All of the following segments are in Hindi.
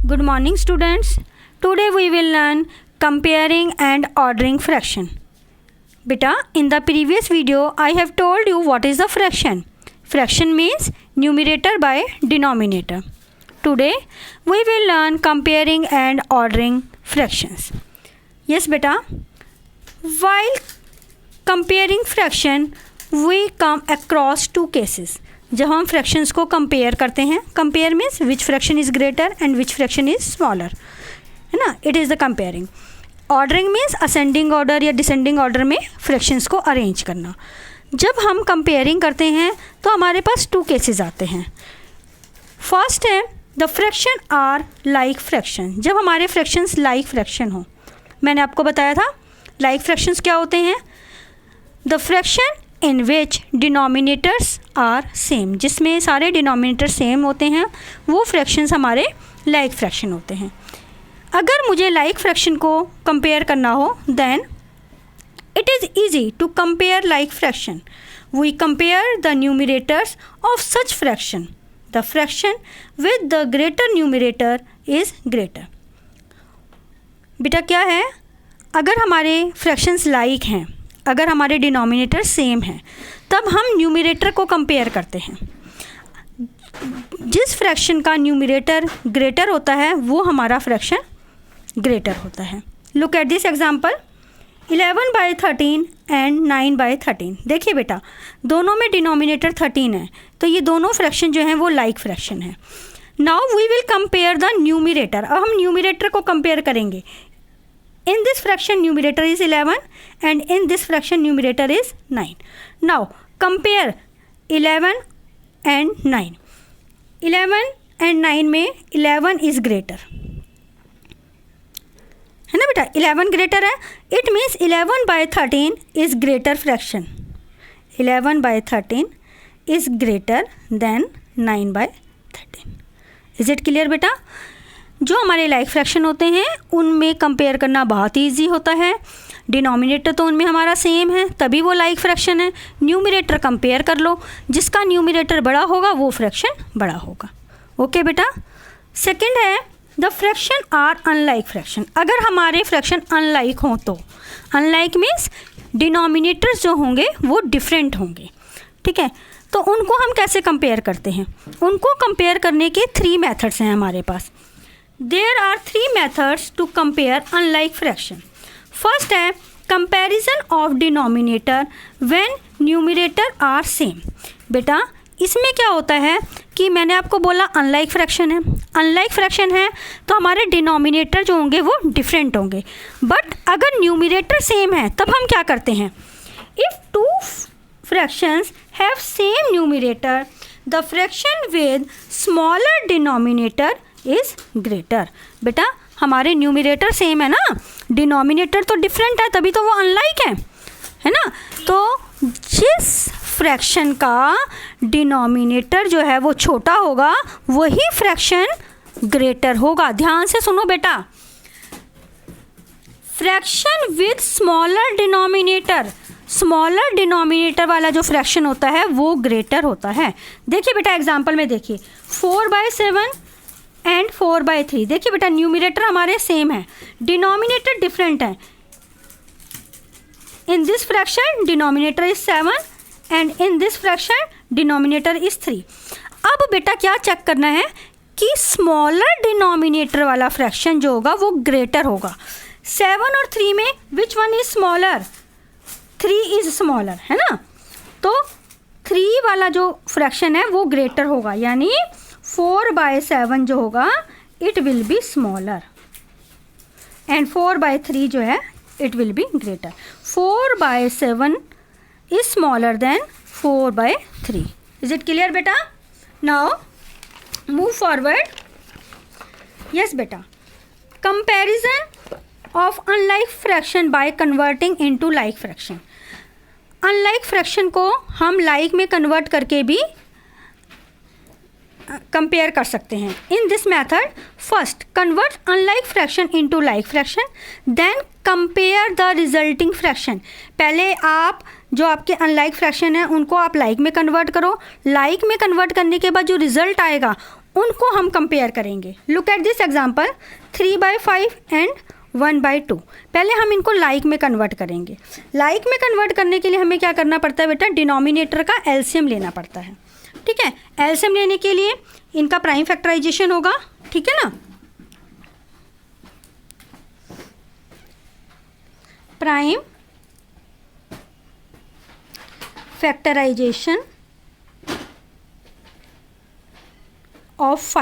Good morning, students. Today we will learn comparing and ordering fraction. Beta, in the previous video I have told you what is the fraction. Fraction means numerator by denominator. Today we will learn comparing and ordering fractions. Yes, beta. While comparing fraction, we come across two cases. जब हम फ्रैक्शंस को कंपेयर करते हैं, compare means which fraction is greater and which fraction is smaller, है ना, it is the comparing. Ordering means ascending order या डिसेंडिंग ऑर्डर में फ्रैक्शंस को अरेंज करना. जब हम कंपेयरिंग करते हैं तो हमारे पास टू केसेस आते हैं. फर्स्ट है the fraction are like fraction. जब हमारे फ्रैक्शंस लाइक फ्रैक्शन हो, मैंने आपको बताया था लाइक फ्रैक्शंस क्या होते हैं. The fraction in which denominators are same, जिसमें सारे डिनोमिनेटर सेम होते हैं, वो फ्रैक्शंस हमारे लाइक फ्रैक्शन होते हैं. अगर मुझे लाइक फ्रैक्शन को कंपेयर करना हो then it is easy to compare like fraction. We compare the numerators of such fraction. The fraction with the greater numerator is greater. बेटा क्या है, अगर हमारे फ्रैक्शंस लाइक हैं, अगर हमारे डिनोमिनेटर सेम हैं, तब हम न्यूमरेटर को कंपेयर करते हैं. जिस फ्रैक्शन का न्यूमरेटर ग्रेटर होता है वो हमारा फ्रैक्शन ग्रेटर होता है. Look at this example, 11/13 and 9/13. देखिए बेटा, दोनों में डिनोमिनेटर 13 है, तो ये दोनों फ्रैक्शन जो हैं वो लाइक फ्रैक्शन है. Now we will compare the numerator. अब हम न्यूमरेटर को कंपेयर करेंगे. In this fraction numerator is 11 and in this fraction numerator is 9. Now compare 11 and 9. 11 and 9 में 11 is greater, है ना बेटा. 11 greater है, it means 11/13 is greater fraction. 11/13 is greater than 9/13. Is it clear बेटा? जो हमारे लाइक फ्रैक्शन होते हैं उनमें कंपेयर करना बहुत ईजी होता है. डिनोमिनेटर तो उनमें हमारा सेम है, तभी वो लाइक फ्रैक्शन है. न्यूमरेटर कंपेयर कर लो, जिसका न्यूमरेटर बड़ा होगा वो फ्रैक्शन बड़ा होगा. ओके बेटा. सेकंड है the fraction are unlike fraction. अगर हमारे फ्रैक्शन अनलाइक हों तो, अनलाइक मीन्स डिनोमिनेटर्स जो होंगे वो डिफरेंट होंगे, ठीक है. तो उनको हम कैसे कंपेयर करते हैं? उनको कंपेयर करने के 3 मेथड्स हैं हमारे पास. There are 3 methods to compare unlike fraction. First है comparison of denominator when numerator are same. बेटा इसमें क्या होता है कि मैंने आपको बोला unlike fraction है. unlike fraction है तो हमारे डिनोमिनेटर जो होंगे वो डिफरेंट होंगे. बट अगर न्यूमरेटर सेम है तब हम क्या करते हैं? If two fractions have same numerator, the fraction with smaller denominator is greater. बेटा हमारे न्यूमरेटर सेम है ना, डिनोमिनेटर तो डिफरेंट है, तभी तो वो अनलाइक है ना. तो जिस फ्रैक्शन का डिनोमिनेटर जो है वो छोटा होगा वही फ्रैक्शन ग्रेटर होगा. ध्यान से सुनो बेटा, fraction with smaller denominator, smaller denominator वाला जो फ्रैक्शन होता है वो ग्रेटर होता है. देखिए बेटा एग्जांपल में देखिए, 4/7 एंड 4/3. देखिए बेटा न्यूमरेटर हमारे सेम है, डिनोमिनेटर डिफरेंट है. In this fraction denominator is 7 and in this fraction denominator is 3. अब बेटा क्या चेक करना है कि स्मॉलर डिनोमिनेटर वाला फ्रैक्शन जो होगा वो ग्रेटर होगा. 7 और 3 में which one is smaller? 3 is smaller, है ना. तो 3 वाला जो फ्रैक्शन है वो ग्रेटर होगा, यानी 4/7 जो होगा it will be smaller and 4/3 जो है it will be greater. 4/7 is smaller than 4/3. Is it clear बेटा? Now move forward. यस बेटा, comparison of unlike fraction by converting into like fraction. Unlike fraction को हम लाइक में कन्वर्ट करके भी कंपेयर कर सकते हैं. In this method first convert unlike fraction into like fraction, then compare the resulting fraction. पहले आप जो आपके अनलाइक फ्रैक्शन है उनको आप लाइक में कन्वर्ट करो. लाइक में कन्वर्ट करने के बाद जो रिजल्ट आएगा उनको हम कंपेयर करेंगे। Look at this example 3/5 and 1/2। पहले हम इनको लाइक में कन्वर्ट करेंगे। लाइक में कन्वर्ट करने के लिए हमें क्या करना पड़ता है बेटा, डिनोमिनेटर का एलसीएम लेना पड़ता है। ठीक है, एलसीएम लेने के लिए इनका प्राइम फैक्टराइजेशन होगा, ठीक है ना। प्राइम फैक्टराइजेशन ऑफ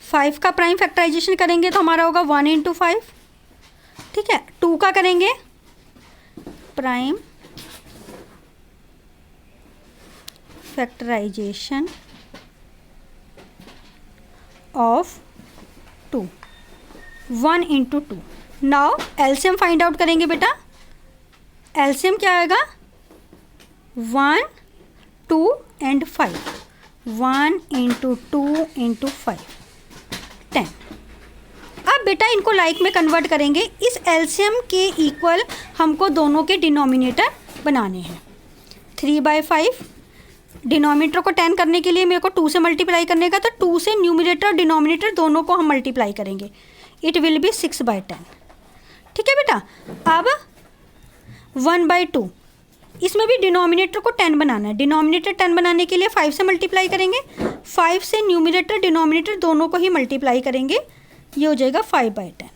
5 का प्राइम फैक्टराइजेशन करेंगे तो हमारा होगा 1 × 5। ठीक है, 2 का करेंगे prime factorization of 2, 1 × 2। Now LCM find out करेंगे बेटा। एलसीएम क्या आएगा, 1, 2 एंड 5। 1 × 2 × 5, 10। अब बेटा इनको लाइक में कन्वर्ट करेंगे। इस एलसीएम के इक्वल हमको दोनों के डिनोमिनेटर बनाने हैं। 3/5 डिनोमिनेटर को 10 करने के लिए मेरे को 2 से मल्टीप्लाई करने का, तो 2 से न्यूमिनेटर और डिनोमिनेटर दोनों को हम मल्टीप्लाई करेंगे। It will B 6/10। ठीक है बेटा। अब 1/2, इसमें भी डिनोमिनेटर को 10 बनाना है। डिनोमिनेटर 10 बनाने के लिए 5 से मल्टीप्लाई करेंगे। 5 से न्यूमिनेटर डिनोमिनेटर दोनों को ही मल्टीप्लाई करेंगे, ये हो जाएगा 5/10।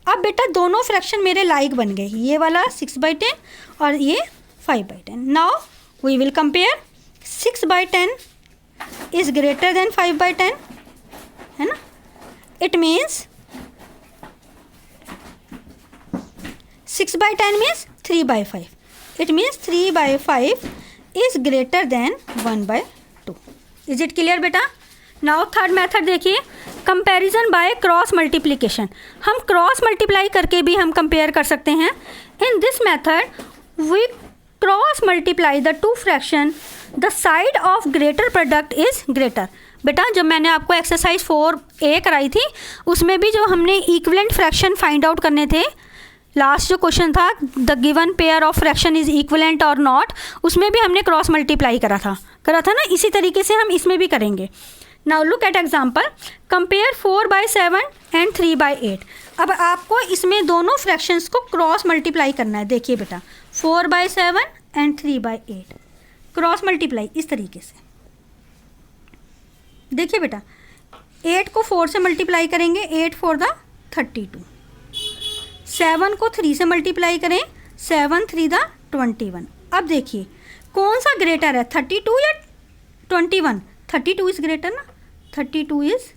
अब बेटा दोनों फ्रैक्शन मेरे लाइक बन गए, ये वाला 6/10 और ये 5/10। Now we will compare. 6/10 is greater than 5/10, है ना। It means 6/10 means 3/5। It means 3/5 is greater than 1/2. Is it clear बेटा? Now थर्ड मेथड देखिए, कंपैरिजन बाय क्रॉस मल्टीप्लिकेशन। हम क्रॉस मल्टीप्लाई करके भी हम कंपेयर कर सकते हैं। In this method we cross multiply the two fraction, the side of greater product is greater. बेटा जब मैंने आपको एक्सरसाइज 4A कराई थी, उसमें भी जो हमने इक्विवेलेंट फ्रैक्शन फाइंड आउट करने थे, लास्ट जो क्वेश्चन था the given pair of fraction is equivalent और नॉट, उसमें भी हमने क्रॉस मल्टीप्लाई करा था ना। इसी तरीके से हम इसमें भी करेंगे। Now look eight example, compare 4/7 and 3/8। अब आपको इसमें दोनों फ्रैक्शंस को क्रॉस मल्टीप्लाई करना है। देखिए बेटा 4/7 एंड 3/8 क्रॉस मल्टीप्लाई इस तरीके से। देखिए बेटा 8 को 4 से मल्टीप्लाई करेंगे, 8 4 × 32। 7 को 3 से मल्टीप्लाई करें, 7 3 × 21। अब देखिए कौन सा ग्रेटर है, 32 या 21? 32 इज ग्रेटर ना, 32 is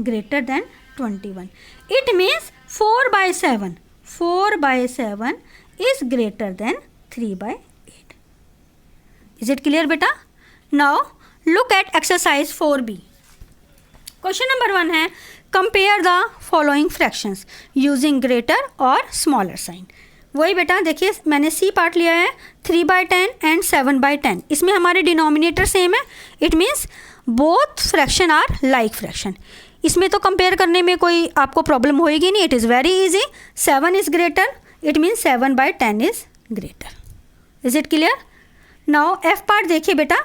greater than 21। It means 4/7 is greater than 3/8। Is it clear बेटा? Now look at exercise 4B। Question number 1 है, compare the following fractions using greater और स्मॉलर साइन। वही बेटा देखिए मैंने सी पार्ट लिया है, 3/10 एंड 7/10। इसमें हमारे डिनोमिनेटर सेम है, it means both fraction are like fraction. इसमें तो कंपेयर करने में कोई आपको प्रॉब्लम होएगी नहीं, it is very easy. 7 is greater, it means 7/10 is greater. Is it clear? Now F part देखिए बेटा,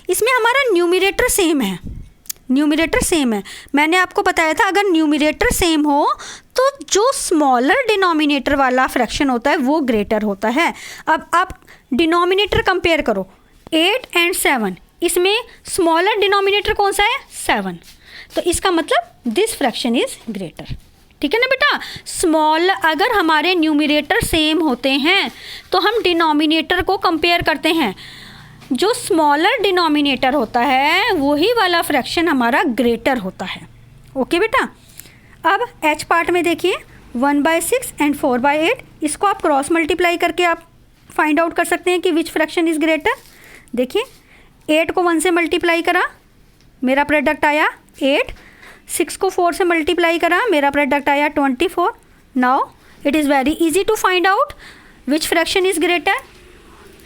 इसमें हमारा न्यूमिनेटर सेम है, न्यूमिनेटर सेम है। मैंने आपको बताया था अगर न्यूमिनेटर सेम हो तो जो स्मॉलर डिनोमिनेटर वाला फ्रैक्शन होता है वो ग्रेटर होता है। अब आप डिनोमिनेटर कंपेयर करो 8 एंड 7, इसमें स्मॉलर डिनोमिनेटर कौन सा है? 7। तो इसका मतलब दिस फ्रैक्शन इज ग्रेटर। ठीक है ना बेटा? स्मॉल अगर हमारे न्यूमिनेटर सेम होते हैं तो हम डिनोमिनेटर को कंपेयर करते हैं, जो स्मॉलर डिनोमिनेटर होता है वही वाला फ्रैक्शन हमारा ग्रेटर होता है। ओके बेटा? अब एच पार्ट में देखिए 1/6 एंड 4/8, इसको आप क्रॉस मल्टीप्लाई करके आप फाइंड आउट कर सकते हैं कि विच फ्रैक्शन इज ग्रेटर। देखिए 8 को 1 से मल्टीप्लाई करा, मेरा प्रोडक्ट आया 8। 6 को 4 से मल्टीप्लाई करा, मेरा प्रोडक्ट आया 24। Now it is very easy to find out which fraction is greater,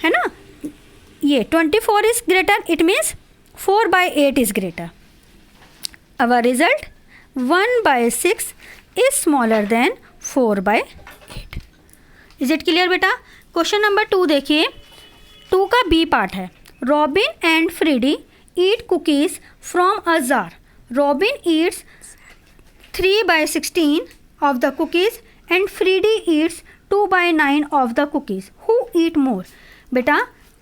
है ना? ये 24 is greater, it means 4/8 is greater. Our result 1/6 is smaller than 4/8। Is it clear बेटा? क्वेश्चन नंबर 2 देखिए, 2 का बी पार्ट है। Robin and Freddy eat cookies from a jar. Robin eats 3/16 of the cookies and Freddie eats 2/9 of the cookies. Who eat more? बेटा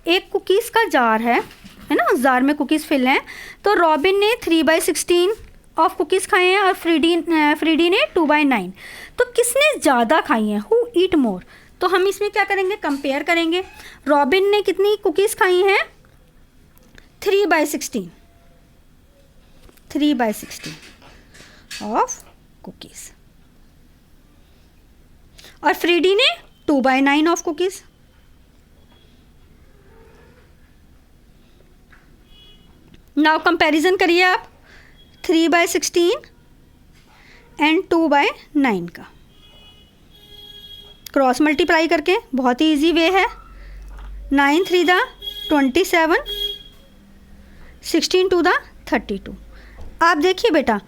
एक कुकीज़ का जार है ना, उस जार में कुकीज़ फिल हैं. तो रॉबिन ने 3/16 ऑफ कुकीज़ खाए हैं और फ्रीडी ने 2/9. तो किसने ज़्यादा खाई हैं? हु ईट मोर. तो हम इसमें क्या करेंगे, कंपेयर करेंगे. रॉबिन ने कितनी कुकीज़ खाई हैं? 3/16 ऑफ कुकीज़. और फ्रीडी ने 2/9 ऑफ कुकीज़. नाउ कंपैरिजन करिए आप 3/16 एंड 2/9 का क्रॉस मल्टीप्लाई करके. बहुत ही ईजी वे है. 9 3 दा 27, 16 2 दा 32. आप देखिए बेटा,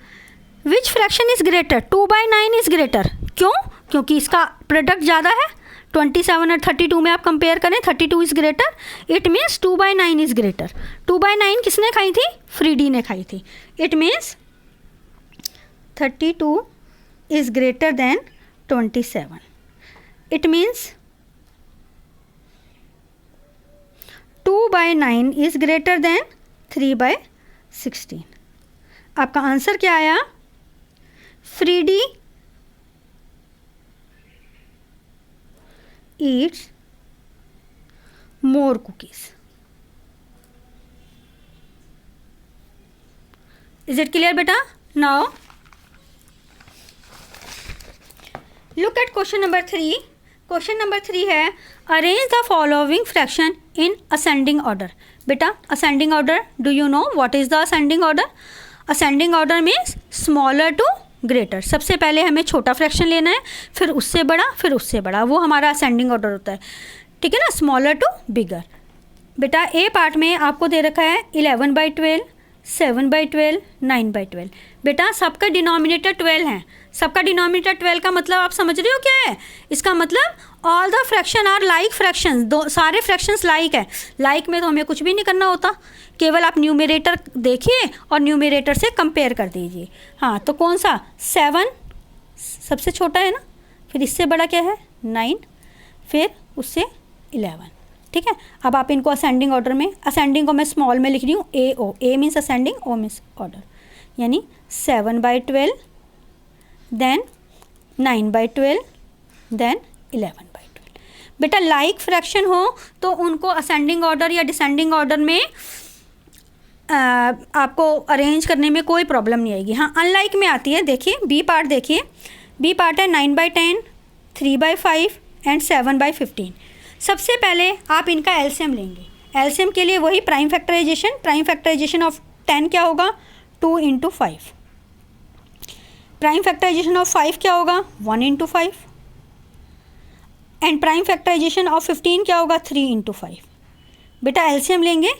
विच fraction is greater? 2/9 is greater. क्यों? क्योंकि इसका प्रोडक्ट ज़्यादा है. 27 और 32 में आप कंपेयर करें, 32 is greater. It means 2/9 is greater. 2/9 किसने खाई थी? फ्रीडी ने खाई थी. It means 32 is greater than 27. It means 2/9 is greater than 3/16. आपका आंसर क्या आया? फ्रीडी eats more cookies. Is it clear beta? Now look at question number 3. Question number 3 है arrange the following fraction in ascending order. बेटा ascending order, do you know what is the ascending order? Ascending order means smaller to greater. सबसे पहले हमें छोटा फ्रैक्शन लेना है, फिर उससे बड़ा, फिर उससे बड़ा. वो हमारा असेंडिंग ऑर्डर होता है. ठीक है ना, स्मॉलर टू बिगर. बेटा ए पार्ट में आपको दे रखा है 11/12, 7/12, 9/12. बेटा सबका डिनोमिनेटर 12 है. सबका डिनोमिनेटर 12 का मतलब आप समझ रहे हो क्या है? इसका मतलब all the fraction are like fractions. दो सारे फ्रैक्शंस लाइक है. लाइक में तो हमें कुछ भी नहीं करना होता, केवल आप न्यूमरेटर देखिए और न्यूमरेटर से कंपेयर कर दीजिए. हाँ, तो कौन सा? 7 सबसे छोटा है ना, फिर इससे बड़ा क्या है? 9, फिर उससे 11. ठीक है. अब आप इनको असेंडिंग ऑर्डर में, असेंडिंग को मैं स्मॉल में लिख रही हूँ A O. A means ascending, O means order. यानी 7/12, देन 9/12, देन 11/12. बेटा लाइक फ्रैक्शन हो तो उनको असेंडिंग ऑर्डर या डिसेंडिंग ऑर्डर में आपको अरेंज करने में कोई प्रॉब्लम नहीं आएगी. हाँ, अनलाइक में आती है. देखिए बी पार्ट, देखिए बी पार्ट है 9/10, 3/5 एंड 7/15. सबसे पहले आप इनका एलसीएम लेंगे. एलसीएम के लिए वही prime factorization. Prime factorization of 10 क्या होगा? 2 × 5. प्राइम फैक्टराइजेशन ऑफ 5 क्या होगा? 1 × 5. एंड प्राइम फैक्टराइजेशन ऑफ 15 क्या होगा? 3 × 5. बेटा एलसीएम लेंगे.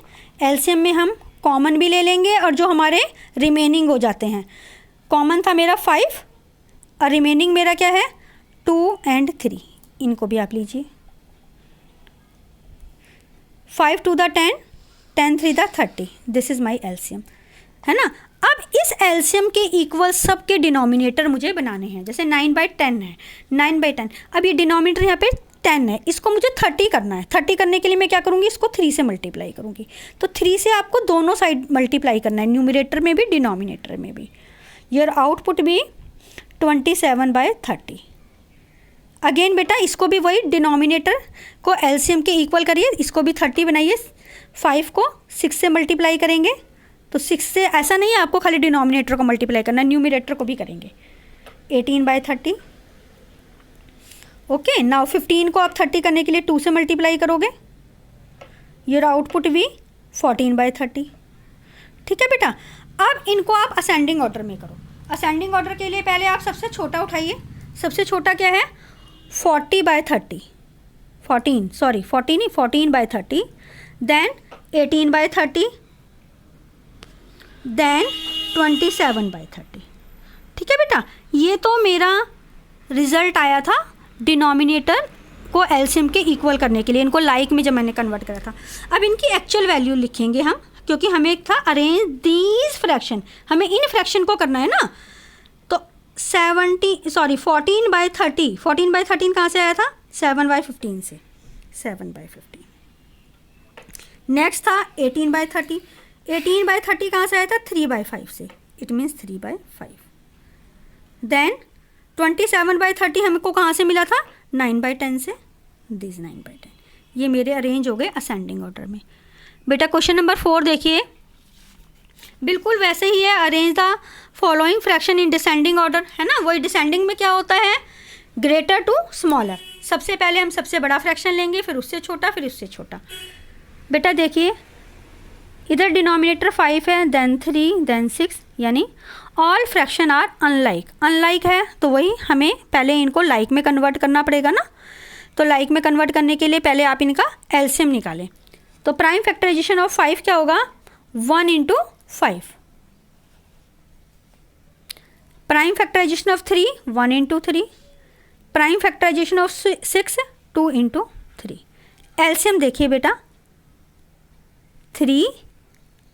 एलसीएम में हम कॉमन भी ले लेंगे और जो हमारे रिमेनिंग हो जाते हैं. कॉमन था मेरा 5 और रिमेनिंग मेरा क्या है? 2 और 3. इनको भी आप लीजिए. 5 2 दा 10, 10 3 दा 30. दिस इज़ माई एलसीएम, है ना. अब इस एलसीएम के इक्वल सब के डिनोमिनेटर मुझे बनाने हैं. जैसे 9/10 है, 9/10. अब ये डिनोमिनेटर यहाँ पे 10 है, इसको मुझे 30 करना है. 30 करने के लिए मैं क्या करूँगी? इसको 3 से मल्टीप्लाई करूँगी. तो 3 से आपको दोनों साइड मल्टीप्लाई करना है, न्यूमरेटर में भी डिनोमिनेटर में भी. योर आउटपुट भी 27/30. अगेन बेटा इसको भी वही डिनोमिनेटर को एलसीएम के इक्वल करिए. इसको भी 30 बनाइए. 5 को 6 से मल्टीप्लाई करेंगे तो 6 से ऐसा नहीं है आपको खाली डिनोमिनेटर को मल्टीप्लाई करना, न्यूमरेटर को भी करेंगे. 18/30. ओके. नाउ 15 को आप 30 करने के लिए 2 से मल्टीप्लाई करोगे. योर आउटपुट भी 14/30. ठीक है बेटा. अब इनको आप असेंडिंग ऑर्डर में करो. असेंडिंग ऑर्डर के लिए पहले आप सबसे छोटा उठाइए. सबसे छोटा क्या है? 40/30. 14/30. Then 18/30, then 27/30. ठीक है बेटा. ये तो मेरा रिज़ल्ट आया था डिनोमिनेटर को एलसीएम के इक्वल करने के लिए, इनको लाइक में जब मैंने कन्वर्ट करा था. अब इनकी एक्चुअल वैल्यू लिखेंगे हम क्योंकि हमें एक था अरेंज दीज फ्रैक्शन, हमें इन फ्रैक्शन को करना है ना। तो 14/30, 14/13 कहाँ से आया था? 7/15 से, 7/15। नेक्स्ट था 18/30, 18/30 कहाँ से आया था? 3/5 से, इट मीन्स 3/5। देन 27/30 हमको कहाँ से मिला था? 9/10 से, दिस 9/10। ये मेरे अरेंज हो गए असेंडिंग ऑर्डर में। बेटा क्वेश्चन नंबर 4 देखिए, बिल्कुल वैसे ही है, arrange the following fraction in descending order, है ना। वही डिसेंडिंग में क्या होता है? Greater to smaller. सबसे पहले हम सबसे बड़ा फ्रैक्शन लेंगे, फिर उससे छोटा, फिर उससे छोटा। बेटा देखिए, इधर डिनोमिनेटर 5 है, देन 3, देन 6, यानी all fraction are unlike. Unlike है तो वही हमें पहले इनको लाइक में कन्वर्ट करना पड़ेगा ना। तो लाइक में कन्वर्ट करने के लिए पहले आप इनका एलसीएम निकालें। तो प्राइम फैक्टराइजेशन ऑफ 5 क्या होगा? 1 × 5। Prime factorization of 3, 1 × 3। Prime factorization of 6, 2 × 3। LCM देखिए बेटा, 3,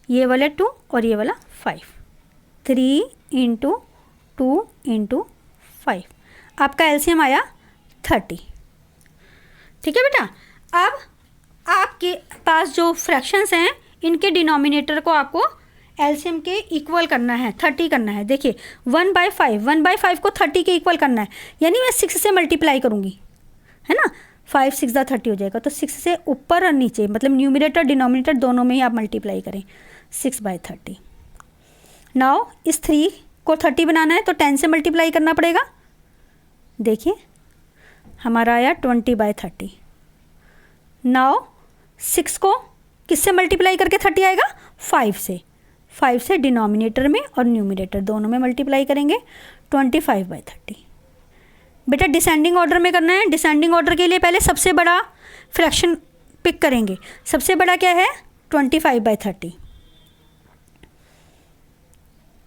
ये वाला 2 और ये वाला 5। 3 × 2 × 5, आपका एलसीएम आया 30। ठीक है बेटा। अब आपके पास जो फ्रैक्शंस हैं, इनके डिनोमिनेटर को आपको एलसीएम के इक्वल करना है, 30 करना है। देखिए 1/5 को 30 के इक्वल करना है, यानी मैं 6 से मल्टीप्लाई करूँगी, है ना। 5 6 30 हो जाएगा। तो 6 से ऊपर और नीचे, मतलब न्यूमरेटर डिनोमिनेटर दोनों में ही आप मल्टीप्लाई करें। 6/30। नाउ इस 3 को 30 बनाना है तो 10 से मल्टीप्लाई करना पड़ेगा। देखिए हमारा आया 20/30। नाउ 6 को किससे मल्टीप्लाई करके 30 आएगा? 5 से। 5 से डिनोमिनेटर में और न्यूमरेटर दोनों में मल्टीप्लाई करेंगे, 25/30। बेटा डिसेंडिंग ऑर्डर में करना है। डिसेंडिंग ऑर्डर के लिए पहले सबसे बड़ा फ्रैक्शन पिक करेंगे। सबसे बड़ा क्या है? 25/30।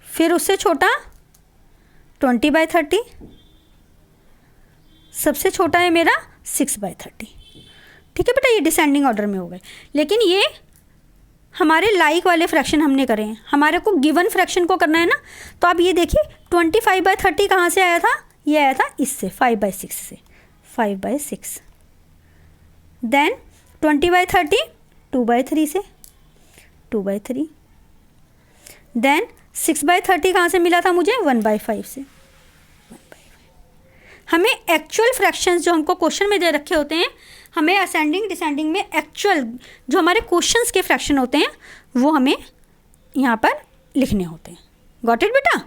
फिर उससे छोटा 20/30, सबसे छोटा है मेरा 6/30। ठीक है बेटा, ये डिसेंडिंग ऑर्डर में हो गए। लेकिन ये हमारे लाइक वाले फ्रैक्शन हमने करे हैं, हमारे को गिवन फ्रैक्शन को करना है ना। तो आप ये देखिए 25/30 कहाँ से आया था? ये आया था इससे, 5/6 से, 5/6। देन 20/30 2/3 से, 2/3। देन 6/30 कहाँ से मिला था मुझे? 1/5 से, 1/5। हमें एक्चुअल फ्रैक्शंस जो हमको क्वेश्चन में दे रखे होते हैं, हमें असेंडिंग डिसेंडिंग में एक्चुअल जो हमारे क्वेश्चंस के फ्रैक्शन होते हैं वो हमें यहाँ पर लिखने होते हैं। गॉट इट बेटा?